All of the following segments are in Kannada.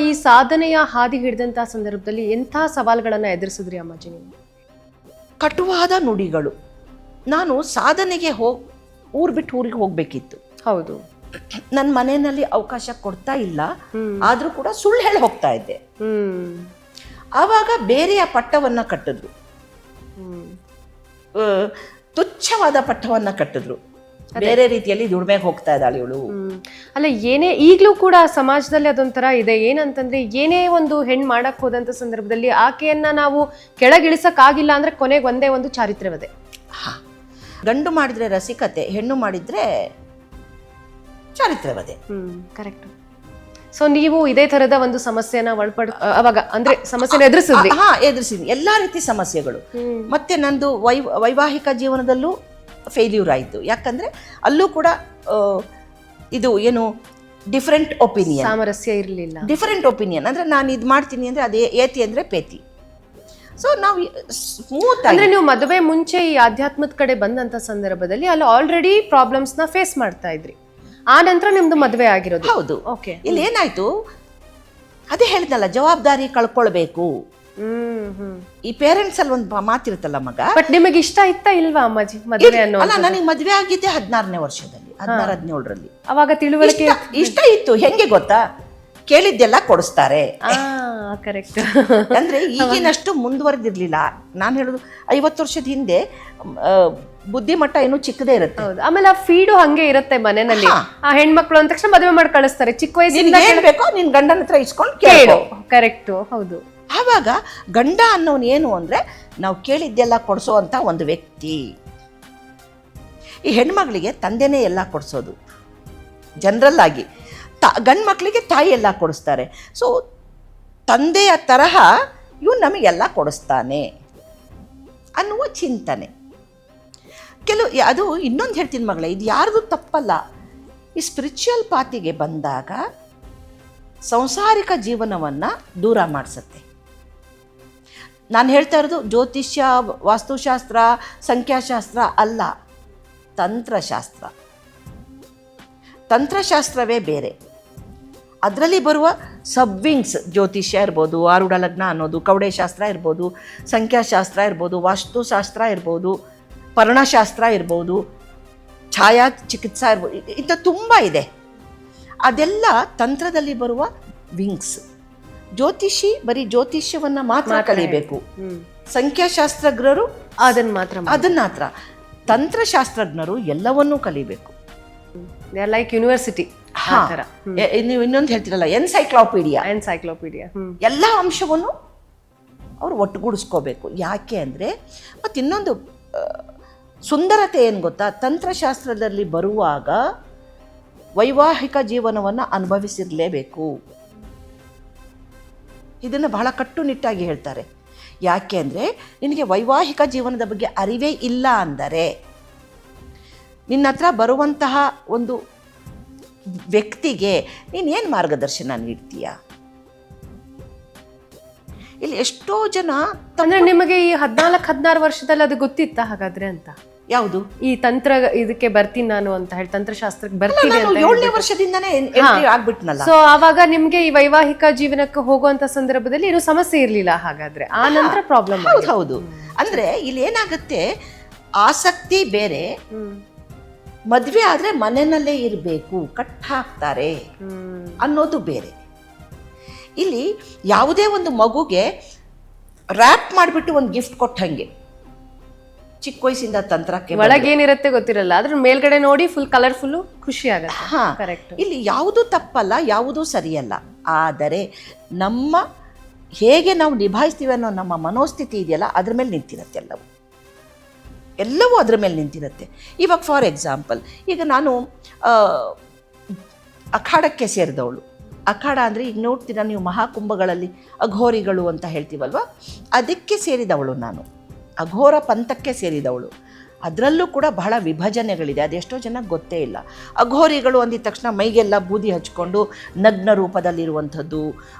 ಈ ಸಾಧನೆಯ ಹಾದಿ ಹಿಡಿದಂತಹ ಸಂದರ್ಭದಲ್ಲಿ ಎಂಥ ಸವಾಲುಗಳನ್ನ ಎದುರಿಸಿದ್ರಿ ಅಮ್ಮಾಜಿ ನೀವು? ಕಟುವಾದ ನುಡಿಗಳು. ನಾನು ಸಾಧನೆಗೆ ಊರು ಬಿಟ್ಟು ಊರಿಗೆ ಹೋಗ್ಬೇಕಿತ್ತು. ಹೌದು. ನನ್ನ ಮನೆಯಲ್ಲಿ ಅವಕಾಶ ಕೊಡ್ತಾ ಇಲ್ಲ, ಆದ್ರೂ ಕೂಡ ಸುಳ್ಳು ಹೇಳಿ ಹೋಗ್ತಾ ಇದ್ದೆ. ಆವಾಗ ಬೇರೆಯ ಪಟ್ಟವನ್ನ ಕಟ್ಟಿದ್ರು, ತುಚ್ಛವಾದ ಪಟ್ಟವನ್ನ ಕಟ್ಟಿದ್ರು. ಬೇರೆ ರೀತಿಯಲ್ಲಿ ದುಡಿಮೆಗೆ ಹೋಗ್ತಾ ಇದ್ದಾಳೆ ಇವಳು. ಅಲ್ಲ, ಏನೇ ಈಗಲೂ ಕೂಡ ಸಮಾಜದಲ್ಲಿ ಅದೊಂಥರ ಇದೆ. ಏನಂತಂದ್ರೆ ಏನೇ ಒಂದು ಹೆಣ್ಣು ಮಾಡಕ್ ಹೋದಂತ ಸಂದರ್ಭದಲ್ಲಿ ಆಕೆಯನ್ನ ನಾವು ಕೆಳಗಿಳಿಸಕ್ಕಾಗಿಲ್ಲ ಅಂದ್ರೆ ಕೊನೆಗೆ ಒಂದೇ ಒಂದು ಚಾರಿತ್ರ್ಯವದೆ. ಗಂಡು ಮಾಡಿದ್ರೆ ರಸಿಕತೆ, ಹೆಣ್ಣು ಮಾಡಿದ್ರೆ ಚಾರಿತ್ರ್ಯವದೆ. ಕರೆಕ್ಟ್. ಸೊ ನೀವು ಇದೇ ತರದ ಒಂದು ಸಮಸ್ಯೆನ ಅವಾಗ ಅಂದ್ರೆ ಸಮಸ್ಯೆನ ಎದುರಿಸಿದ್ರಿ? ಎದುರಿಸಿದ್ವಿ, ಎಲ್ಲಾ ರೀತಿ ಸಮಸ್ಯೆಗಳು. ಮತ್ತೆ ನಂದು ವೈವಾಹಿಕ ಜೀವನದಲ್ಲೂ ಫೇಲ್ಯೂರ್ ಆಯಿತು. ಯಾಕಂದ್ರೆ ಅಲ್ಲೂ ಕೂಡ ಇದು ಏನು ಡಿಫರೆಂಟ್ ಒಪಿನಿಯನ್, ಸಾಮರಸ್ಯ ಇರಲಿಲ್ಲ. ಡಿಫರೆಂಟ್ ಒಪಿನಿಯನ್ ಅಂದ್ರೆ ನಾನು ಇದು ಮಾಡ್ತೀನಿ ಅಂದ್ರೆ ಅದೇ ಏತಿ ಅಂದ್ರೆ ಪೇತಿ. ಸೊ ನಾವು ಸ್ಮೂತ್ ಅಂದ್ರೆ ನೀವು ಮದುವೆ ಮುಂಚೆ ಈ ಆಧ್ಯಾತ್ಮದ ಕಡೆ ಬಂದಂತ ಸಂದರ್ಭದಲ್ಲಿ ಅಲ್ಲಿ ಆಲ್ರೆಡಿ ಪ್ರಾಬ್ಲಮ್ಸ್ ನ ಫೇಸ್ ಮಾಡ್ತಾ ಇದ್ರಿ, ಆ ನಂತರ ನಿಮ್ದು ಮದುವೆ ಆಗಿರೋದು. ಹೌದು. ಓಕೆ. ಇಲ್ಲಿ ಏನಾಯ್ತು, ಅದೇ ಹೇಳಿದ್ನಲ್ಲ, ಜವಾಬ್ದಾರಿ ಕಳ್ಕೊಳ್ಬೇಕು. ಈ ಪೇರೆಂಟ್ಸ್ ಅಲ್ಲಿ ಒಂದು ಮಾತಿರುತ್ತಲ್ಲ, ಮಗ. ಬಟ್ ನಿಮಗೆ ಇಷ್ಟ ಇತ್ತಾ ಇಲ್ವಾ ಅಮ್ಮಾಜಿ ಮದುವೆ ಅನ್ನೋ? ಅಲ್ಲ, ನನಗೆ ಮದುವೆ ಆಗಿದ್ದೆ 16ನೇ ವರ್ಷದಲ್ಲಿ, 16-17ರಲ್ಲಿ. ಅವಾಗ ತಿಳುವಳಿಕೆ ಇಷ್ಟ ಇತ್ತು. ಹೆಂಗೆ ಗೊತ್ತಾ, ಕೇಳಿದ್ದೆಲ್ಲ ಕೊಡಿಸ್ತಾರೆ. ಕರೆಕ್ಟ್. ಅಂದ್ರೆ ಈಗಿನಷ್ಟು ಮುಂದುವರೆದಿರ್ಲಿಲ್ಲ. ನಾನು ಹೇಳುದು 50 ವರ್ಷದ ಹಿಂದೆ ಬುದ್ಧಿಮಟ್ಟ ಏನು ಚಿಕ್ಕದೇ ಇರುತ್ತೆ. ಆಮೇಲೆ ಆ ಫೀಡು ಹಂಗೆ ಇರುತ್ತೆ ಮನೆಯಲ್ಲಿ. ಆ ಹೆಣ್ಮಕ್ಳು ಅಂದ ತಕ್ಷಣ ಮದುವೆ ಮಾಡಿ ಕಳಿಸ್ತಾರೆ. ಚಿಕ್ಕ ವಯಸ್ಸಿಂದ ಹೇಳ್ಬೇಕು, ನಿನ್ ಗಂಡನ ಹತ್ರ ಇಸ್ಕೊಂಡು ಕೇಳು. ಕರೆಕ್ಟ್. ಹೌದು. ಆವಾಗ ಗಂಡ ಅನ್ನೋನು ಏನು ಅಂದ್ರೆ ನಾವು ಕೇಳಿದ್ದೆಲ್ಲ ಕೊಡಿಸೋವಂಥ ಒಂದು ವ್ಯಕ್ತಿ. ಈ ಹೆಣ್ಮಗಳಿಗೆ ತಂದೆನೇ ಎಲ್ಲ ಕೊಡಿಸೋದು ಜನರಲ್ ಆಗಿ. ಗಂಡು ಮಕ್ಕಳಿಗೆ ತಾಯಿ ಎಲ್ಲ ಕೊಡಿಸ್ತಾರೆ. ಸೊ ತಂದೆಯ ತರಹ ಇವು ನಮಗೆಲ್ಲ ಕೊಡಿಸ್ತಾನೆ ಅನ್ನುವ ಚಿಂತನೆ. ಅದು ಇನ್ನೊಂದು ಹೇಳ್ತೀನಿ ಮಗಳೇ, ಇದು ಯಾರ್ದು ತಪ್ಪಲ್ಲ. ಈ ಸ್ಪಿರಿಚುವಲ್ ಪಾತಿಗೆ ಬಂದಾಗ ಸಂಸಾರಿಕ ಜೀವನವನ್ನು ದೂರ ಮಾಡಿಸುತ್ತೆ. ನಾನು ಹೇಳ್ತಾ ಇರೋದು ಜ್ಯೋತಿಷ್ಯ, ವಾಸ್ತುಶಾಸ್ತ್ರ, ಸಂಖ್ಯಾಶಾಸ್ತ್ರ ಅಲ್ಲ, ತಂತ್ರಶಾಸ್ತ್ರ. ತಂತ್ರಶಾಸ್ತ್ರವೇ ಬೇರೆ. ಅದರಲ್ಲಿ ಬರುವ ಸಬ್ವಿಂಗ್ಸ್, ಜ್ಯೋತಿಷ್ಯ ಇರ್ಬೋದು, ಆರೂಢ ಲಗ್ನ ಅನ್ನೋದು, ಕವಡೆಶಾಸ್ತ್ರ ಇರ್ಬೋದು, ಸಂಖ್ಯಾಶಾಸ್ತ್ರ ಇರ್ಬೋದು, ವಾಸ್ತುಶಾಸ್ತ್ರ ಇರ್ಬೋದು, ಪರ್ಣಶಾಸ್ತ್ರ ಇರ್ಬೋದು, ಛಾಯಾ ಚಿಕಿತ್ಸಾ ಇರ್ಬೋದು, ಇಂಥ ತುಂಬ ಇದೆ. ಅದೆಲ್ಲ ತಂತ್ರದಲ್ಲಿ ಬರುವ ವಿಂಗ್ಸ್. ಜ್ಯೋತಿಷಿ ಬರೀ ಜ್ಯೋತಿಷ್ಯವನ್ನ ಮಾತ್ರ ಕಲಿಬೇಕು. ಸಂಖ್ಯಾಶಾಸ್ತ್ರಜ್ಞರು ಅದನ್ನ ಮಾತ್ರ. ತಂತ್ರಶಾಸ್ತ್ರಜ್ಞರು ಎಲ್ಲವನ್ನೂ ಕಲಿಬೇಕು. Like university. ನೀವು ಇನ್ನೊಂದು ಹೇಳ್ತಿರಲ್ಲ, ಎನ್ಸೈಕ್ಲೋಪೀಡಿಯಾ. ಎಲ್ಲ ಅಂಶವನ್ನು ಅವರು ಒಟ್ಟುಗೂಡಿಸ್ಕೋಬೇಕು. ಯಾಕೆ ಅಂದರೆ ಮತ್ತು ಇನ್ನೊಂದು ಸುಂದರತೆ ಏನು ಗೊತ್ತಾ, ತಂತ್ರಶಾಸ್ತ್ರದಲ್ಲಿ ಬರುವಾಗ ವೈವಾಹಿಕ ಜೀವನವನ್ನು ಅನುಭವಿಸಿರಲೇಬೇಕು. ಇದನ್ನು ಬಹಳ ಕಟ್ಟುನಿಟ್ಟಾಗಿ ಹೇಳ್ತಾರೆ. ಯಾಕೆ ಅಂದರೆ ನಿನಗೆ ವೈವಾಹಿಕ ಜೀವನದ ಬಗ್ಗೆ ಅರಿವೇ ಇಲ್ಲ ಅಂದರೆ ನಿನ್ನ ಹತ್ರ ಬರುವಂತಹ ಒಂದು ವ್ಯಕ್ತಿಗೆ ನೀನೇನು ಮಾರ್ಗದರ್ಶನ ನೀಡ್ತೀಯ? ಇಲ್ಲಿ ಎಷ್ಟೋ ಜನ ಅಂದ್ರೆ ನಿಮಗೆ ಈ 14-16 ವರ್ಷದಲ್ಲಿ ಅದು ಗೊತ್ತಿತ್ತಾ ಹಾಗಾದ್ರೆ ಅಂತ? ಯಾವುದು? ಈ ತಂತ್ರ ಇದಕ್ಕೆ ಬರ್ತೀನಿ ನಾನು ಅಂತ ಹೇಳಿ, ತಂತ್ರಶಾಸ್ತ್ರಕ್ಕೆ ಬರ್ತೀನಿ ಅಂತ 7ನೇ ವರ್ಷದಿಂದನೇ ಆಗ್ಬಿಟ್ನಲ್ಲ. ಸೊ ಆವಾಗ ನಿಮ್ಗೆ ಈ ವೈವಾಹಿಕ ಜೀವನಕ್ಕೆ ಹೋಗುವಂತ ಸಂದರ್ಭದಲ್ಲಿ ಏನು ಸಮಸ್ಯೆ ಇರ್ಲಿಲ್ಲ ಹಾಗಾದ್ರೆ? ಆ ನಂತರ ಪ್ರಾಬ್ಲಮ್. ಹೌದು. ಅಂದ್ರೆ ಇಲ್ಲಿ ಏನಾಗುತ್ತೆ, ಆಸಕ್ತಿ ಬೇರೆ, ಮದ್ವೆ ಆದ್ರೆ ಮನೆಯಲ್ಲೇ ಇರಬೇಕು, ಕಟ್ ಹಾಕ್ತಾರೆ ಅನ್ನೋದು ಬೇರೆ. ಇಲ್ಲಿ ಯಾವುದೇ ಒಂದು ಮಗುಗೆ ರ್ಯಾಪ್ ಮಾಡಿಬಿಟ್ಟು ಒಂದು ಗಿಫ್ಟ್ ಕೊಟ್ಟಂಗೆ, ಚಿಕ್ಕ ವಯಸ್ಸಿಂದ ತಂತ್ರಕ್ಕೆ ಒಳಗೇನಿರುತ್ತೆ ಗೊತ್ತಿರಲ್ಲ, ಅದ್ರ ಮೇಲ್ಗಡೆ ನೋಡಿ ಫುಲ್ ಕಲರ್ಫುಲ್ ಖುಷಿ ಆಗುತ್ತೆ. ಇಲ್ಲಿ ಯಾವುದು ತಪ್ಪಲ್ಲ, ಯಾವುದು ಸರಿಯಲ್ಲ. ಆದರೆ ನಮ್ಮ ಹೇಗೆ ನಾವು ನಿಭಾಯಿಸ್ತೀವಿ ಅನ್ನೋ ನಮ್ಮ ಮನೋಸ್ಥಿತಿ ಇದೆಯಲ್ಲ, ಅದ್ರ ಮೇಲೆ ನಿಂತಿರುತ್ತೆ ಎಲ್ಲವೂ ಅದ್ರ ಮೇಲೆ ನಿಂತಿರುತ್ತೆ. ಇವಾಗ ಫಾರ್ ಎಕ್ಸಾಂಪಲ್, ಈಗ ನಾನು ಅಖಾಡಕ್ಕೆ ಸೇರಿದವಳು. ಅಖಾಡ ಅಂದರೆ ಈಗ ನೋಡ್ತೀರಾ ನೀವು ಮಹಾಕುಂಭಗಳಲ್ಲಿ ಅಘೋರಿಗಳು ಅಂತ ಹೇಳ್ತೀವಲ್ವ, ಅದಕ್ಕೆ ಸೇರಿದವಳು ನಾನು. ಅಘೋರ ಪಂಥಕ್ಕೆ ಸೇರಿದವಳು. ಅದರಲ್ಲೂ ಕೂಡ ಬಹಳ ವಿಭಜನೆಗಳಿದೆ, ಅದೆಷ್ಟೋ ಜನಕ್ಕೆ ಗೊತ್ತೇ ಇಲ್ಲ. ಅಘೋರಿಗಳು ಅಂದಿದ ತಕ್ಷಣ ಮೈಗೆಲ್ಲ ಬೂದಿ ಹಚ್ಕೊಂಡು ನಗ್ನ ರೂಪದಲ್ಲಿರುವಂಥದ್ದು,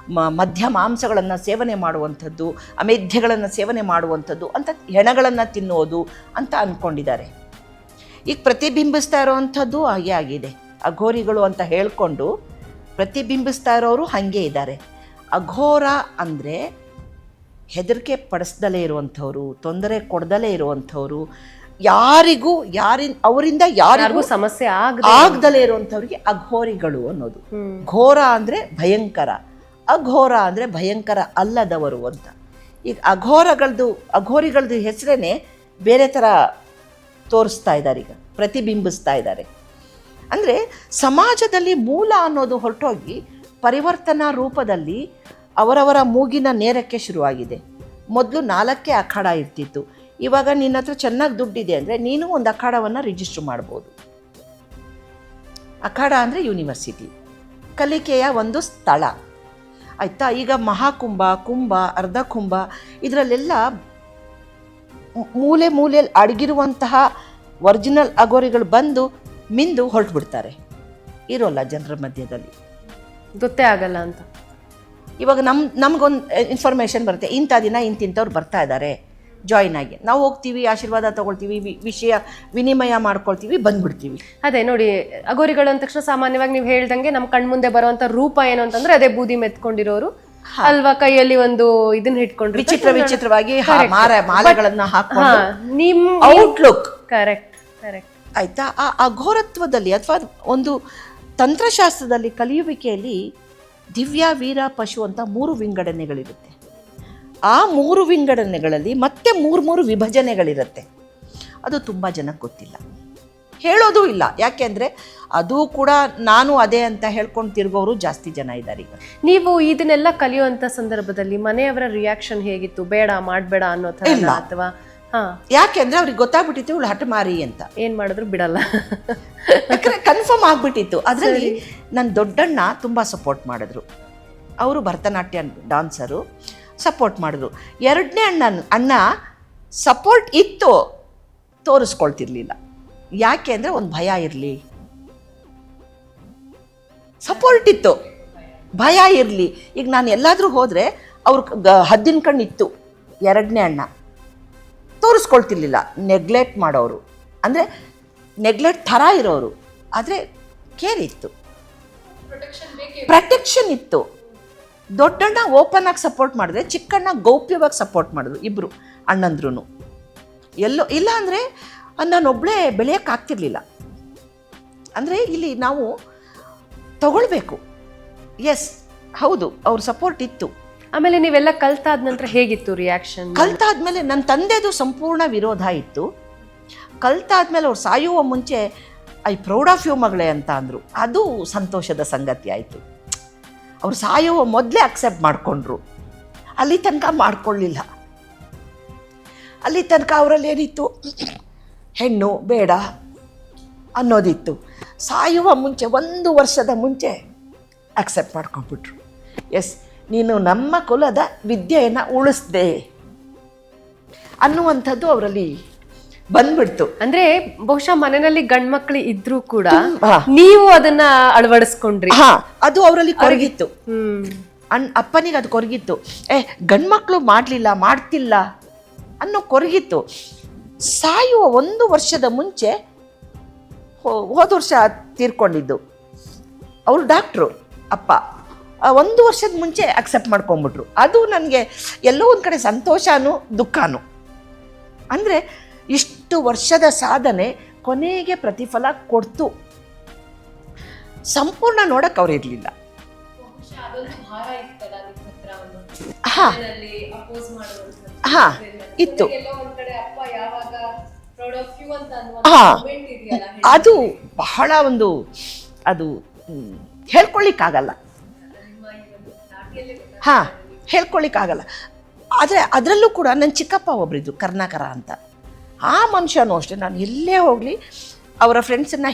ಮಧ್ಯ ಮಾಂಸಗಳನ್ನು ಸೇವನೆ ಮಾಡುವಂಥದ್ದು, ಅಮೇಧ್ಯಗಳನ್ನು ಸೇವನೆ ಮಾಡುವಂಥದ್ದು ಅಂತ, ಹೆಣಗಳನ್ನು ತಿನ್ನುವುದು ಅಂತ ಅಂದ್ಕೊಂಡಿದ್ದಾರೆ. ಈಗ ಪ್ರತಿಬಿಂಬಿಸ್ತಾ ಇರೋವಂಥದ್ದು ಹಾಗೆ ಆಗಿದೆ. ಅಘೋರಿಗಳು ಅಂತ ಹೇಳಿಕೊಂಡು ಪ್ರತಿಬಿಂಬಿಸ್ತಾ ಇರೋರು ಹಾಗೆ ಇದ್ದಾರೆ. ಅಘೋರ ಅಂದರೆ ಹೆದರಿಕೆ ಪಡಿಸ್ದಲೇ ಇರುವಂಥವ್ರು, ತೊಂದರೆ ಕೊಡ್ದಲೇ ಇರುವಂಥವ್ರು, ಅವರಿಂದ ಯಾರಿಗೂ ಸಮಸ್ಯೆ ಆಗದಲೇ ಇರುವಂಥವ್ರಿಗೆ ಅಘೋರಿಗಳು ಅನ್ನೋದು. ಘೋರ ಅಂದರೆ ಭಯಂಕರ, ಅಘೋರ ಅಂದರೆ ಭಯಂಕರ ಅಲ್ಲದವರು ಅಂತ. ಈಗ ಅಘೋರಿಗಳದ್ದು ಹೆಸರೇನೆ ಬೇರೆ ಥರ ತೋರಿಸ್ತಾ ಇದ್ದಾರೆ, ಈಗ ಪ್ರತಿಬಿಂಬಿಸ್ತಾ ಇದ್ದಾರೆ. ಅಂದರೆ ಸಮಾಜದಲ್ಲಿ ಮೂಲ ಅನ್ನೋದು ಹೊರಟೋಗಿ ಪರಿವರ್ತನಾ ರೂಪದಲ್ಲಿ ಅವರವರ ಮೂಗಿನ ನೇರಕ್ಕೆ ಶುರುವಾಗಿದೆ. ಮೊದಲು 4 ಅಖಾಡ ಇರ್ತಿತ್ತು, ಇವಾಗ ನಿನ್ನ ಹತ್ರ ಚೆನ್ನಾಗಿ ದುಡ್ಡಿದೆ ಅಂದರೆ ನೀನು ಒಂದು ಅಖಾಡವನ್ನು ರಿಜಿಸ್ಟರ್ ಮಾಡ್ಬೋದು. ಅಖಾಡ ಅಂದರೆ ಯೂನಿವರ್ಸಿಟಿ, ಕಲಿಕೆಯ ಒಂದು ಸ್ಥಳ ಆಯಿತಾ. ಈಗ ಮಹಾಕುಂಭ, ಕುಂಭ, ಅರ್ಧ ಕುಂಭ ಇದರಲ್ಲೆಲ್ಲ ಮೂಲೆಯಲ್ಲಿ ಅಡಗಿರುವಂತಹ ಒರಿಜಿನಲ್ ಅಘೋರಿಗಳು ಬಂದು ಮಿಂದು ಹೊರಟುಬಿಡ್ತಾರೆ, ಇರೋಲ್ಲ ಜನರ ಮಧ್ಯದಲ್ಲಿ, ಗೊತ್ತೇ ಆಗಲ್ಲ ಅಂತ. ಇವಾಗ ನಮಗೊಂದು ಇನ್ಫಾರ್ಮೇಷನ್ ಬರುತ್ತೆ, ಇಂಥ ದಿನ ಇಂತಿಂಥವ್ರು ಬರ್ತಾ ಇದ್ದಾರೆ ಜಾಯಿನ್ ಆಗಿ, ನಾವು ಹೋಗ್ತೀವಿ, ಆಶೀರ್ವಾದ ತೊಗೊಳ್ತೀವಿ, ವಿಷಯ ವಿನಿಮಯ ಮಾಡ್ಕೊಳ್ತೀವಿ, ಬಂದ್ಬಿಡ್ತೀವಿ. ಅದೇ ನೋಡಿ, ಅಘೋರಿಗಳು ಅಂದ ತಕ್ಷಣ ಸಾಮಾನ್ಯವಾಗಿ ನೀವು ಹೇಳ್ದಂಗೆ ನಮ್ಮ ಕಣ್ಮುಂದೆ ಬರುವಂತ ರೂಪ ಏನು ಅಂತಂದ್ರೆ ಅದೇ ಬೂದಿ ಮೆತ್ಕೊಂಡಿರೋರು ಅಲ್ವಾ, ಕೈಯಲ್ಲಿ ಒಂದು ಇದನ್ನ ಹಿಡ್ಕೊಂಡು ವಿಚಿತ್ರವಾಗಿ ಮಾಲೆಗಳನ್ನ ಹಾಕೊಂಡು ನಿಮ್ ಔಟ್ಲುಕ್ ಕರೆಕ್ಟ್ ಆಯ್ತಾ. ಆ ಅಘೋರತ್ವದಲ್ಲಿ ಅಥವಾ ಒಂದು ತಂತ್ರಶಾಸ್ತ್ರದಲ್ಲಿ ಕಲಿಯುವಿಕೆಯಲ್ಲಿ ದಿವ್ಯ, ವೀರ, ಪಶು ಅಂತ 3 ವಿಂಗಡಣೆಗಳಿರುತ್ತೆ. ಆ 3 ವಿಂಗಡಣೆಗಳಲ್ಲಿ ಮತ್ತೆ 3 ವಿಭಜನೆಗಳಿರುತ್ತೆ. ಅದು ತುಂಬ ಜನಕ್ಕೆ ಗೊತ್ತಿಲ್ಲ, ಹೇಳೋದು ಇಲ್ಲ. ಯಾಕೆಂದರೆ ಅದು ಕೂಡ ನಾನು ಅದೇ ಅಂತ ಹೇಳ್ಕೊಂಡು ತಿರುಗೋರು ಜಾಸ್ತಿ ಜನ ಇದ್ದಾರೆ ಈಗ. ನೀವು ಇದನ್ನೆಲ್ಲ ಕಲಿಯುವಂಥ ಸಂದರ್ಭದಲ್ಲಿ ಮನೆಯವರ ರಿಯಾಕ್ಷನ್ ಹೇಗಿತ್ತು? ಬೇಡ, ಮಾಡಬೇಡ ಅನ್ನೋ ಥರ ಅಥವಾ? ಯಾಕೆಂದ್ರೆ ಅವ್ರಿಗೆ ಗೊತ್ತಾಗ್ಬಿಟ್ಟಿತ್ತು ಇವಳು ಹಠಮಾರಿ ಅಂತ, ಏನು ಮಾಡಿದ್ರು ಬಿಡಲ್ಲ, ಕನ್ಫರ್ಮ್ ಆಗ್ಬಿಟ್ಟಿತ್ತು. ಅದರಲ್ಲಿ ನನ್ನ ದೊಡ್ಡಣ್ಣ ತುಂಬ ಸಪೋರ್ಟ್ ಮಾಡಿದ್ರು, ಅವರು ಭರತನಾಟ್ಯ ಡಾನ್ಸರು, ಸಪೋರ್ಟ್ ಮಾಡಿದ್ರು. 2ನೇ ಅಣ್ಣ ಸಪೋರ್ಟ್ ಇತ್ತು, ತೋರಿಸ್ಕೊಳ್ತಿರ್ಲಿಲ್ಲ. ಯಾಕೆ ಅಂದರೆ ಒಂದು ಭಯ ಇರಲಿ, ಸಪೋರ್ಟ್ ಇತ್ತು, ಭಯ ಇರಲಿ. ಈಗ ನಾನು ಎಲ್ಲಾದರೂ ಹೋದರೆ ಅವ್ರ ಹದ್ದಿನ ಕಣ್ಣಿತ್ತು 2ನೇ ಅಣ್ಣ, ತೋರಿಸ್ಕೊಳ್ತಿರ್ಲಿಲ್ಲ, ನೆಗ್ಲೆಕ್ಟ್ ಮಾಡೋರು, ಅಂದರೆ ನೆಗ್ಲೆಕ್ಟ್ ಥರ ಇರೋರು. ಆದರೆ ಕೇರ್ ಇತ್ತು, ಪ್ರೊಟೆಕ್ಷನ್ ಇತ್ತು. ದೊಡ್ಡಣ್ಣ ಓಪನ್ ಆಗಿ ಸಪೋರ್ಟ್ ಮಾಡಿದ್ರೆ, ಚಿಕ್ಕಣ್ಣ ಗೌಪ್ಯವಾಗಿ ಸಪೋರ್ಟ್ ಮಾಡಿದ್ರು. ಇಬ್ಬರು ಅಣ್ಣಂದ್ರೂ ಎಲ್ಲೋ ಇಲ್ಲ ಅಂದರೆ ನಾನೊಬ್ಬಳೇ ಬೆಳೆಯೋಕ್ಕಾಗ್ತಿರ್ಲಿಲ್ಲ. ಅಂದರೆ ಇಲ್ಲಿ ನಾವು ತಗೊಳ್ಬೇಕು. ಎಸ್, ಹೌದು, ಅವ್ರ ಸಪೋರ್ಟ್ ಇತ್ತು. ಆಮೇಲೆ ನೀವೆಲ್ಲ ಕಲ್ತಾದ ನಂತರ ಹೇಗಿತ್ತು ರಿಯಾಕ್ಷನ್? ಕಲ್ತಾದ್ಮೇಲೆ ನನ್ನ ತಂದೆದು ಸಂಪೂರ್ಣ ವಿರೋಧ ಇತ್ತು. ಕಲ್ತಾದ್ಮೇಲೆ ಅವ್ರು ಸಾಯುವ ಮುಂಚೆ ಐ ಪ್ರೌಡ್ ಆಫ್ ಯು ಮಗಳೇ ಅಂತ ಅಂದರು. ಅದು ಸಂತೋಷದ ಸಂಗತಿ ಆಯಿತು. ಅವ್ರು ಸಾಯುವ ಮೊದಲೇ ಅಕ್ಸೆಪ್ಟ್ ಮಾಡಿಕೊಂಡ್ರು. ಅಲ್ಲಿ ತನಕ ಮಾಡ್ಕೊಳ್ಳಿಲ್ಲ. ಅಲ್ಲಿ ತನಕ ಅವರಲ್ಲಿ ಏನಿತ್ತು, ಹೆಣ್ಣು ಬೇಡ ಅನ್ನೋದಿತ್ತು. ಸಾಯುವ ಮುಂಚೆ 1 ವರ್ಷದ ಮುಂಚೆ ಅಕ್ಸೆಪ್ಟ್ ಮಾಡ್ಕೊಂಡ್ಬಿಟ್ರು. ಎಸ್, ನೀನು ನಮ್ಮ ಕುಲದ ವಿದ್ಯೆಯನ್ನು ಉಳಿಸ್ದೆ ಅನ್ನುವಂಥದ್ದು ಅವರಲ್ಲಿ ಬಂದ್ಬಿಡ್ತು. ಅಂದ್ರೆ ಬಹುಶಃ ಮನೆಯಲ್ಲಿ ಗಂಡ್ಮಕ್ಳು ಇದ್ರೂ ಕೂಡ ನೀವು ಅದನ್ನ ಅಳವಡಿಸ್ಕೊಂಡ್ರಿ. ಅದು ಅವರಲ್ಲಿ ಕೊರಗಿತ್ತು. ಅಪ್ಪನಿಗೆ ಅದು ಕೊರಗಿತ್ತು. ಗಂಡ್ಮಕ್ಳು ಮಾಡ್ತಿಲ್ಲ ಅನ್ನೋ ಕೊರಗಿತ್ತು. ಸಾಯುವ 1 ವರ್ಷದ ಮುಂಚೆ, ಹೋದ ವರ್ಷ ತೀರ್ಕೊಂಡಿದ್ದು, ಅವರು ಡಾಕ್ಟ್ರು ಅಪ್ಪ, 1 ವರ್ಷದ ಮುಂಚೆ ಅಕ್ಸೆಪ್ಟ್ ಮಾಡ್ಕೊಂಡ್ಬಿಟ್ರು. ಅದು ನನಗೆ ಎಲ್ಲೋ ಒಂದು ಕಡೆ ಸಂತೋಷನೂ ದುಃಖನೂ. ಅಂದರೆ ಇಷ್ಟು ವರ್ಷದ ಸಾಧನೆ ಕೊನೆಗೆ ಪ್ರತಿಫಲ ಕೊಡ್ತು. ಸಂಪೂರ್ಣ ನೋಡಕ್ಕೆ ಅವ್ರು ಇರಲಿಲ್ಲ. ಇತ್ತು. ಅದು ಬಹಳ ಒಂದು, ಅದು ಹೇಳ್ಕೊಳ್ಳಿಕ್ಕಾಗಲ್ಲ. ಹೇಳ್ಕೊಳ್ಳಿಕ್ಕಾಗಲ್ಲ. ಆದರೆ ಅದರಲ್ಲೂ ಕೂಡ ನನ್ನ ಚಿಕ್ಕಪ್ಪ ಒಬ್ಬರಿದ್ರು, ಕರ್ನಾಕರ ಅಂತ. ಆ ಮನುಷ್ಯನೂ ಅಷ್ಟೇ, ನಾನು ಎಲ್ಲೇ ಹೋಗಲಿ ಅವರ ಫ್ರೆಂಡ್ಸನ್ನು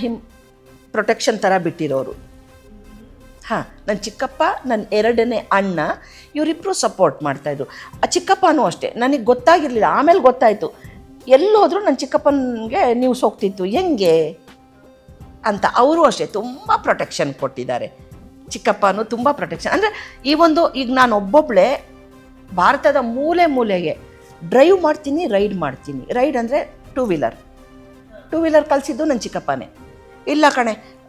ಪ್ರೊಟೆಕ್ಷನ್ ಥರ ಬಿಟ್ಟಿರೋರು. ನನ್ನ ಚಿಕ್ಕಪ್ಪ, ನನ್ನ 2ನೇ ಅಣ್ಣ, ಇವರಿಬ್ಬರು ಸಪೋರ್ಟ್ ಮಾಡ್ತಾಯಿದ್ರು. ಆ ಚಿಕ್ಕಪ್ಪನೂ ಅಷ್ಟೇ, ನನಗೆ ಗೊತ್ತಾಗಿರಲಿಲ್ಲ, ಆಮೇಲೆ ಗೊತ್ತಾಯಿತು. ಎಲ್ಲೋದ್ರೂ ನನ್ನ ಚಿಕ್ಕಪ್ಪನಿಗೆ ನ್ಯೂಸ್ ಹೋಗ್ತಿತ್ತು, ಹೆಂಗೆ ಅಂತ. ಅವರು ಅಷ್ಟೇ ತುಂಬ ಪ್ರೊಟೆಕ್ಷನ್ ಕೊಟ್ಟಿದ್ದಾರೆ. ಚಿಕ್ಕಪ್ಪನೂ ತುಂಬ ಪ್ರೊಟೆಕ್ಷನ್. ಅಂದರೆ ಈಗ ನಾನು ಒಬ್ಬೊಬ್ಬಳೇ ಭಾರತದ ಮೂಲೆಗೆ ಡ್ರೈವ್ ಮಾಡ್ತೀನಿ, ರೈಡ್ ಮಾಡ್ತೀನಿ. ರೈಡ್ ಅಂದರೆ 2 ವೀಲರ್ ಕಲಿಸಿದ್ದು ನನ್ನ ಚಿಕ್ಕಪ್ಪನೇ. ಇಲ್ಲ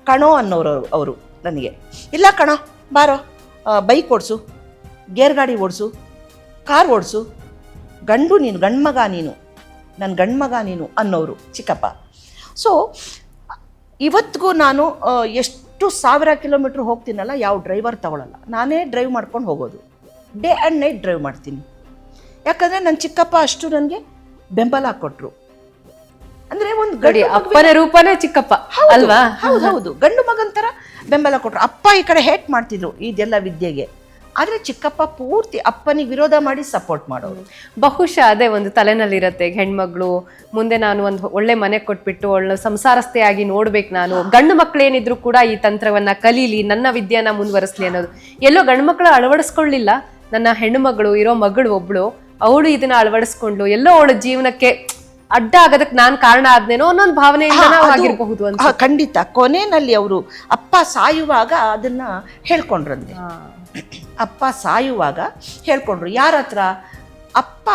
ಕಣೋ ಅನ್ನೋರು ಅವರು ನನಗೆ. ಇಲ್ಲ ಕಣೋ, ಬಾರೋ ಬೈಕ್ ಓಡಿಸು, ಗೇರ್ ಗಾಡಿ ಓಡಿಸು, ಕಾರ್ ಓಡಿಸು, ಗಂಡು ನೀನು, ಗಂಡ್ಮಗ ನೀನು, ನನ್ನ ಗಂಡ್ಮಗ ನೀನು ಅನ್ನೋರು ಚಿಕ್ಕಪ್ಪ. ಸೊ ಇವತ್ತಿಗೂ ನಾನು ಎಷ್ಟು 1000 ಕಿಲೋಮೀಟ್ರ್ ಹೋಗ್ತೀನಲ್ಲ, ಯಾವ ಡ್ರೈವರ್ ತಗೊಳ್ಳಲ್ಲ, ನಾನೇ ಡ್ರೈವ್ ಮಾಡ್ಕೊಂಡು ಹೋಗೋದು. ಡೇ ಆ್ಯಂಡ್ ನೈಟ್ ಡ್ರೈವ್ ಮಾಡ್ತೀನಿ. ಯಾಕಂದರೆ ನನ್ನ ಚಿಕ್ಕಪ್ಪ ಅಷ್ಟು ನನಗೆ ಬೆಂಬಲ ಕೊಟ್ಟರು. ಅಂದರೆ ಒಂದು ಅಪ್ಪನ ರೂಪನೇ ಚಿಕ್ಕಪ್ಪ ಅಲ್ವಾ? ಹೌದು, ಗಂಡು ಮಗನ ಥರ ಬೆಂಬಲ ಕೊಟ್ಟರು. ಅಪ್ಪ ಈ ಕಡೆ ಹೇಟ್ ಮಾಡ್ತಿದ್ರು ಇದೆಲ್ಲ ವಿದ್ಯೆಗೆ, ಆದರೆ ಚಿಕ್ಕಪ್ಪ ಪೂರ್ತಿ ಅಪ್ಪನಿಗೆ ವಿರೋಧ ಮಾಡಿ ಸಪೋರ್ಟ್ ಮಾಡೋರು. ಬಹುಶಃ ಅದೇ ಒಂದು ತಲೆನಲ್ಲಿರತ್ತೆ, ಹೆಣ್ಮಗಳು ಮುಂದೆ ನಾನು ಒಂದು ಒಳ್ಳೆ ಮನೆ ಕೊಟ್ಬಿಟ್ಟು ಒಳ್ಳೆ ಸಂಸಾರಸ್ಥೆಯಾಗಿ ನೋಡ್ಬೇಕು, ನಾನು ಗಂಡು ಮಕ್ಳೇನಿದ್ರು ಕೂಡ ಈ ತಂತ್ರವನ್ನ ಕಲೀಲಿ, ನನ್ನ ವಿದ್ಯೆನ ಮುಂದುವರಿಸ್ಲಿ ಅನ್ನೋದು. ಎಲ್ಲೋ ಗಂಡು ಮಕ್ಕಳು ಅಳವಡಿಸ್ಕೊಳ್ಳಿಲ್ಲ, ನನ್ನ ಹೆಣ್ಣು ಮಗಳು ಇರೋ ಮಗಳು ಒಬ್ಳು, ಅವಳು ಇದನ್ನ ಅಳವಡಿಸ್ಕೊಂಡು ಎಲ್ಲೋ ಅವಳ ಜೀವನಕ್ಕೆ ಅಡ್ಡ ಆಗೋದಕ್ಕೆ ನಾನು ಕಾರಣ ಆದ್ನೇನೋ ಅನ್ನೊಂದು ಭಾವನೆಯಿಂದ ಆಗಿರಬಹುದು ಅಂತ. ಖಂಡಿತ. ಕೊನೆಯಲ್ಲಿ ಅವರು ಅಪ್ಪ ಸಾಯುವಾಗ ಅದನ್ನ ಹೇಳ್ಕೊಂಡ್ರಂತೆ. ಅಪ್ಪ ಸಾಯುವಾಗ ಹೇಳ್ಕೊಂಡ್ರು. ಯಾರ ಹತ್ರ? ಅಪ್ಪ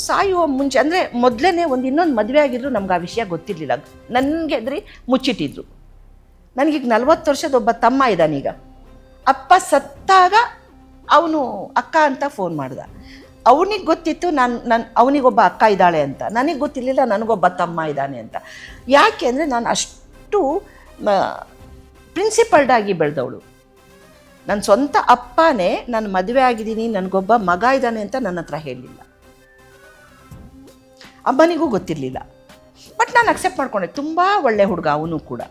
ಸಾಯುವ ಮುಂಚೆ, ಅಂದರೆ ಮೊದಲೇ ಇನ್ನೊಂದು ಮದುವೆ ಆಗಿದ್ರು ನಮ್ಗೆ ಆ ವಿಷಯ ಗೊತ್ತಿರಲಿಲ್ಲ. ನನಗೆ ಅಂದ್ರೆ ಮುಚ್ಚಿಟ್ಟಿದ್ರು. ನನಗೀಗ 40 ವರ್ಷದ ಒಬ್ಬ ತಮ್ಮ ಇದ್ದಾನೀಗ. ಅಪ್ಪ ಸತ್ತಾಗ ಅವನು ಅಕ್ಕ ಅಂತ ಫೋನ್ ಮಾಡ್ದ. ಅವನಿಗೆ ಗೊತ್ತಿತ್ತು ಅವನಿಗೊಬ್ಬ ಅಕ್ಕ ಇದ್ದಾಳೆ ಅಂತ, ನನಗೆ ಗೊತ್ತಿರಲಿಲ್ಲ ನನಗೊಬ್ಬ ತಮ್ಮ ಇದ್ದಾನೆ ಅಂತ. ಯಾಕೆ ಅಂದರೆ ನಾನು ಅಷ್ಟು ಪ್ರಿನ್ಸಿಪಲ್ಡಾಗಿ ಬೆಳೆದವಳು. ನನ್ನ ಸ್ವಂತ ಅಪ್ಪನೇ ನಾನು ಮದುವೆ ಆಗಿದ್ದೀನಿ, ನನಗೊಬ್ಬ ಮಗ ಇದ್ದಾನೆ ಅಂತ ನನ್ನ ಹತ್ರ ಹೇಳಲಿಲ್ಲ. ಅಮ್ಮನಿಗೂ ಗೊತ್ತಿರಲಿಲ್ಲ. ಬಟ್ ನಾನು ಅಕ್ಸೆಪ್ಟ್ ಮಾಡ್ಕೊಂಡೆ, ತುಂಬ ಒಳ್ಳೆ ಹುಡುಗ ಅವನು ಕೂಡ.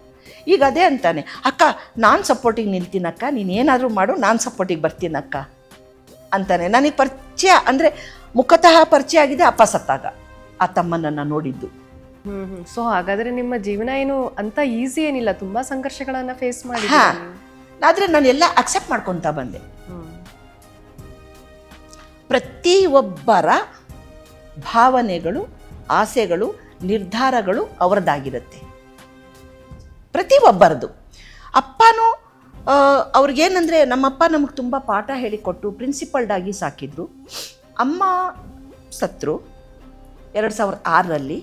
ಈಗ ಅದೇ ಅಂತಾನೆ, ಅಕ್ಕ ನಾನು ಸಪೋರ್ಟಿಗೆ ನಿಲ್ತೀನಕ್ಕ, ನೀನೇನಾದರೂ ಮಾಡು, ನಾನು ಸಪೋರ್ಟಿಗೆ ಬರ್ತೀನಕ್ಕ ಅಂತಾನೆ. ನನಗೆ ಪರಿಚಯ ಅಂದರೆ ಮುಖತಃ ಪರಿಚಯ ಆಗಿದೆ ಅಪ್ಪ ಸತ್ತಾಗ, ಆ ತಮ್ಮನನ್ನು ನೋಡಿದ್ದು. ಸೊ ಹಾಗಾದರೆ ನಿಮ್ಮ ಜೀವನ ಏನು ಅಂತ ಈಸಿ ಏನಿಲ್ಲ, ತುಂಬ ಸಂಘರ್ಷಗಳನ್ನು ಫೇಸ್ ಮಾಡಿ. ಆದರೆ ನಾನೆಲ್ಲ ಅಕ್ಸೆಪ್ಟ್ ಮಾಡ್ಕೊತಾ ಬಂದೆ. ಪ್ರತಿಯೊಬ್ಬರ ಭಾವನೆಗಳು, ಆಸೆಗಳು, ನಿರ್ಧಾರಗಳು ಅವರದ್ದಾಗಿರುತ್ತೆ, ಪ್ರತಿಯೊಬ್ಬರದು. ಅಪ್ಪನೂ ಅವ್ರಿಗೇನಂದರೆ, ನಮ್ಮಪ್ಪ ನಮಗೆ ತುಂಬ ಪಾಠ ಹೇಳಿಕೊಟ್ಟು ಪ್ರಿನ್ಸಿಪಲ್ಡಾಗಿ ಸಾಕಿದ್ರು. ಅಮ್ಮ ಸತ್ರು 2006ರಲ್ಲಿ.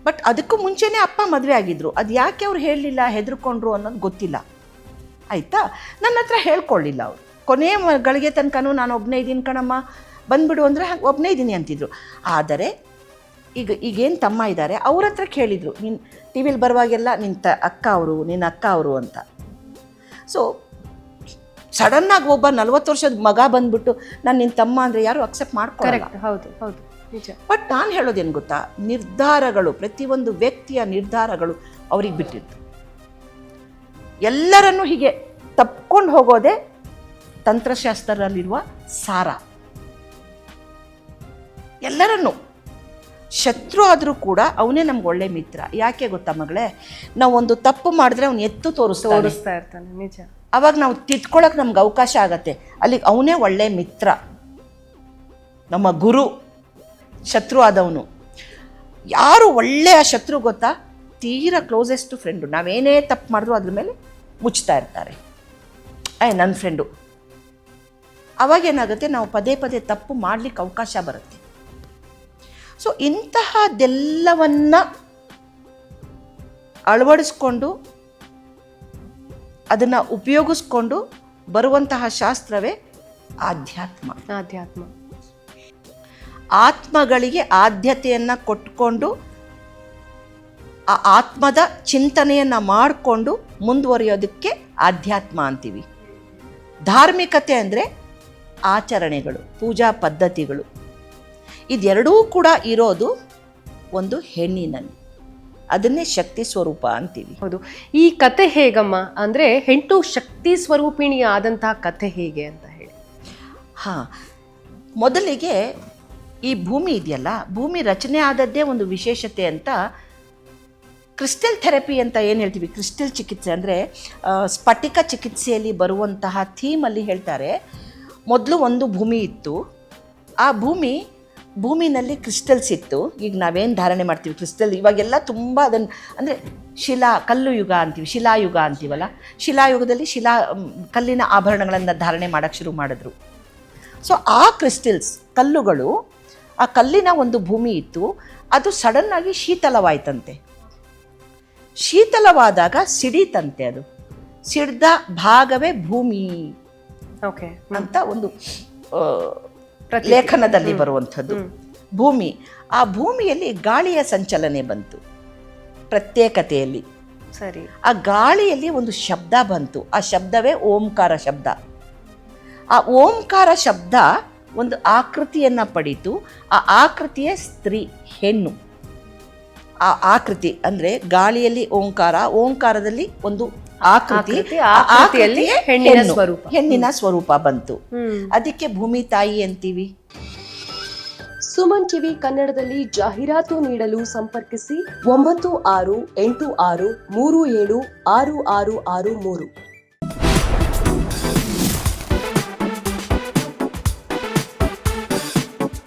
ಬಟ್ ಅದಕ್ಕೂ ಮುಂಚೆನೇ ಅಪ್ಪ ಮದುವೆ ಆಗಿದ್ರು. ಅದು ಯಾಕೆ ಅವ್ರು ಹೇಳಲಿಲ್ಲ, ಹೆದರ್ಕೊಂಡ್ರು ಅನ್ನೋದು ಗೊತ್ತಿಲ್ಲ. ಆಯಿತಾ? ನನ್ನ ಹತ್ರ ಹೇಳ್ಕೊಳ್ಳಿಲ್ಲ ಅವರು. ಕೊನೆಯ ಗಳಿಗೆ ತನಕನೂ ನಾನು ಒಬ್ಬನೇ ಇದ್ದೀನಿ ಕಣಮ್ಮ, ಬಂದುಬಿಡು ಅಂದರೆ ಒಬ್ಬನೇ ಇದ್ದೀನಿ ಅಂತಿದ್ರು. ಆದರೆ ಈಗೇನು ತಮ್ಮ ಇದ್ದಾರೆ, ಅವ್ರ ಹತ್ರ ಕೇಳಿದರು, ನೀನು ಟಿ ವಿಲಿ ಬರುವಾಗೆಲ್ಲ ನಿನ್ನ ಅಕ್ಕ ಅವರು ಅಂತ. ಸೊ ಸಡನ್ನಾಗಿ ಒಬ್ಬ 40 ವರ್ಷದ ಮಗ ಬಂದ್ಬಿಟ್ಟು ನಾನು ನಿನ್ನ ತಮ್ಮ ಅಂದರೆ ಯಾರು ಅಕ್ಸೆಪ್ಟ್ ಮಾಡ್ಕೊಳ್ಳಲ್ಲ. ಹೌದು ಹೌದು ನಿಜ. ಬಟ್ ನಾನು ಹೇಳೋದೇನು ಗೊತ್ತಾ, ನಿರ್ಧಾರಗಳು, ಪ್ರತಿಯೊಂದು ವ್ಯಕ್ತಿಯ ನಿರ್ಧಾರಗಳು ಅವ್ರಿಗೆ ಬಿಟ್ಟಿತ್ತು. ಎಲ್ಲರನ್ನೂ ಹೀಗೆ ತಪ್ಕೊಂಡು ಹೋಗೋದೇ ತಂತ್ರಶಾಸ್ತ್ರದಲ್ಲಿರುವ ಸಾರ. ಎಲ್ಲರನ್ನೂ ಶತ್ರು ಆದರೂ ಕೂಡ ಅವನೇ ನಮ್ಗೆ ಒಳ್ಳೆ ಮಿತ್ರ. ಯಾಕೆ ಗೊತ್ತಾ ಮಗಳೇ, ನಾವು ಒಂದು ತಪ್ಪು ಮಾಡಿದ್ರೆ ಅವ್ನು ಎತ್ತು ತೋರಿಸ್ತಾ ಇರ್ತಾನೆ. ನಿಜ. ಅವಾಗ ನಾವು ತಿದ್ಕೊಳ್ಳೋಕೆ ನಮ್ಗೆ ಅವಕಾಶ ಆಗತ್ತೆ. ಅಲ್ಲಿಗೆ ಅವನೇ ಒಳ್ಳೆ ಮಿತ್ರ, ನಮ್ಮ ಗುರು. ಶತ್ರು ಆದವನು ಯಾರು ಒಳ್ಳೆಯ ಶತ್ರು ಗೊತ್ತಾ? ತೀರಾ ಕ್ಲೋಸೆಸ್ಟ್ ಫ್ರೆಂಡು. ನಾವೇನೇ ತಪ್ಪು ಮಾಡಿದ್ರು ಅದ್ರ ಮೇಲೆ ಮುಚ್ತಾ ಇರ್ತಾರೆ, ನನ್ನ ಫ್ರೆಂಡು. ಅವಾಗೇನಾಗುತ್ತೆ, ನಾವು ಪದೇ ಪದೇ ತಪ್ಪು ಮಾಡಲಿಕ್ಕೆ ಅವಕಾಶ ಬರುತ್ತೆ. ಸೊ ಇಂತಹದ್ದೆಲ್ಲವನ್ನ ಅಳವಡಿಸ್ಕೊಂಡು ಅದನ್ನು ಉಪಯೋಗಿಸ್ಕೊಂಡು ಬರುವಂತಹ ಶಾಸ್ತ್ರವೇ ಆಧ್ಯಾತ್ಮ. ಆತ್ಮಗಳಿಗೆ ಆದ್ಯತೆಯನ್ನು ಕೊಟ್ಕೊಂಡು ಆ ಆತ್ಮದ ಚಿಂತನೆಯನ್ನು ಮಾಡಿಕೊಂಡು ಮುಂದುವರಿಯೋದಕ್ಕೆ ಆಧ್ಯಾತ್ಮ ಅಂತೀವಿ. ಧಾರ್ಮಿಕತೆ ಅಂದರೆ ಆಚರಣೆಗಳು, ಪೂಜಾ ಪದ್ಧತಿಗಳು. ಇದೆರಡೂ ಕೂಡ ಇರೋದು ಒಂದು ಹೆಣ್ಣಿನಲ್ಲಿ. ಅದನ್ನೇ ಶಕ್ತಿ ಸ್ವರೂಪ ಅಂತೀವಿ. ಹೌದು. ಈ ಕತೆ ಹೇಗಮ್ಮ, ಅಂದರೆ ಹೆಣ್ಣು ಶಕ್ತಿ ಸ್ವರೂಪಿಣಿ ಆದಂತಹ ಕತೆ ಹೇಗೆ ಅಂತ ಹೇಳಿ? ಮೊದಲಿಗೆ ಈ ಭೂಮಿ ಇದೆಯಲ್ಲ, ಭೂಮಿ ರಚನೆ ಆದದ್ದೇ ಒಂದು ವಿಶೇಷತೆ ಅಂತ ಕ್ರಿಸ್ಟಲ್ ಥೆರಪಿ ಅಂತ ಏನು ಹೇಳ್ತೀವಿ, ಕ್ರಿಸ್ಟಲ್ ಚಿಕಿತ್ಸೆ ಅಂದರೆ ಸ್ಫಟಿಕ ಚಿಕಿತ್ಸೆಯಲ್ಲಿ ಬರುವಂತಹ ಥೀಮಲ್ಲಿ ಹೇಳ್ತಾರೆ. ಮೊದಲು ಒಂದು ಭೂಮಿ ಇತ್ತು, ಆ ಭೂಮಿನಲ್ಲಿ ಕ್ರಿಸ್ಟಲ್ಸ್ ಇತ್ತು. ಈಗ ನಾವೇನು ಧಾರಣೆ ಮಾಡ್ತೀವಿ ಕ್ರಿಸ್ಟಲ್, ಇವಾಗೆಲ್ಲ ತುಂಬ ಅದನ್ನು ಅಂದರೆ ಕಲ್ಲು ಯುಗ ಅಂತೀವಿ, ಶಿಲಾಯುಗ ಅಂತೀವಲ್ಲ, ಶಿಲಾಯುಗದಲ್ಲಿ ಕಲ್ಲಿನ ಆಭರಣಗಳನ್ನು ಧಾರಣೆ ಮಾಡೋಕ್ಕೆ ಶುರು ಮಾಡಿದ್ರು. ಸೊ ಆ ಕ್ರಿಸ್ಟಲ್ಸ್, ಕಲ್ಲುಗಳು, ಆ ಕಲ್ಲಿನ ಒಂದು ಭೂಮಿ ಇತ್ತು, ಅದು ಸಡನ್ನಾಗಿ ಶೀತಲವಾಯ್ತಂತೆ. ಶೀತಲವಾದಾಗ ಸಿಡಿತಂತೆ. ಅದು ಸಿಡ್ದ ಭಾಗವೇ ಭೂಮಿ ಅಂತ ಒಂದು ಲೇಖನದಲ್ಲಿ ಬರುವಂಥದ್ದು. ಭೂಮಿ, ಆ ಭೂಮಿಯಲ್ಲಿ ಗಾಳಿಯ ಸಂಚಲನೆ ಬಂತು ಪ್ರತ್ಯೇಕತೆಯಲ್ಲಿ. ಸರಿ. ಆ ಗಾಳಿಯಲ್ಲಿ ಒಂದು ಶಬ್ದ ಬಂತು, ಆ ಶಬ್ದವೇ ಓಂಕಾರ ಶಬ್ದ. ಆ ಓಂಕಾರ ಶಬ್ದ ಒಂದು ಆಕೃತಿಯನ್ನು ಪಡೀತು. ಆ ಆಕೃತಿಯೇ ಸ್ತ್ರೀ, ಹೆಣ್ಣು. ಆ ಆಕೃತಿ ಅಂದರೆ ಗಾಳಿಯಲ್ಲಿ ಓಂಕಾರ, ಓಂಕಾರದಲ್ಲಿ ಒಂದು ಆಕೃತಿ, ಹೆಣ್ಣಿನ ಸ್ವರೂಪ ಬಂತು. ಅದಕ್ಕೆ ಭೂಮಿ ತಾಯಿ ಅಂತೀವಿ. ಸುಮನ್ ಟಿವಿ ಕನ್ನಡದಲ್ಲಿ ಜಾಹೀರಾತು ನೀಡಲು ಸಂಪರ್ಕಿಸಿ 9686376663.